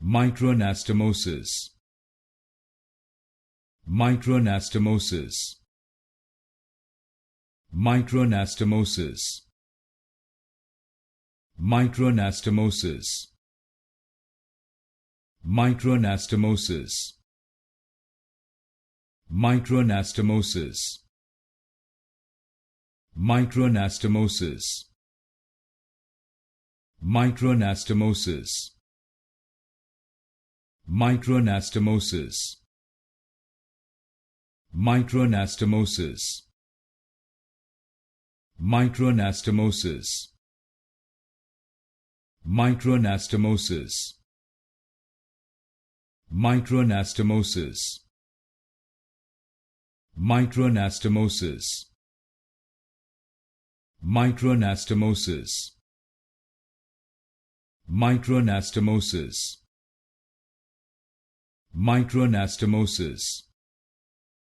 Microanastomosis. Microanastomosis. Microanastomosis. Microanastomosis. Microanastomosis. Microanastomosis. Microanastomosis. Microanastomosis. Microanastomosis. Microanastomosis. Microanastomosis. Microanastomosis. Microanastomosis. Microanastomosis. Microanastomosis. Microanastomosis. Microanastomosis.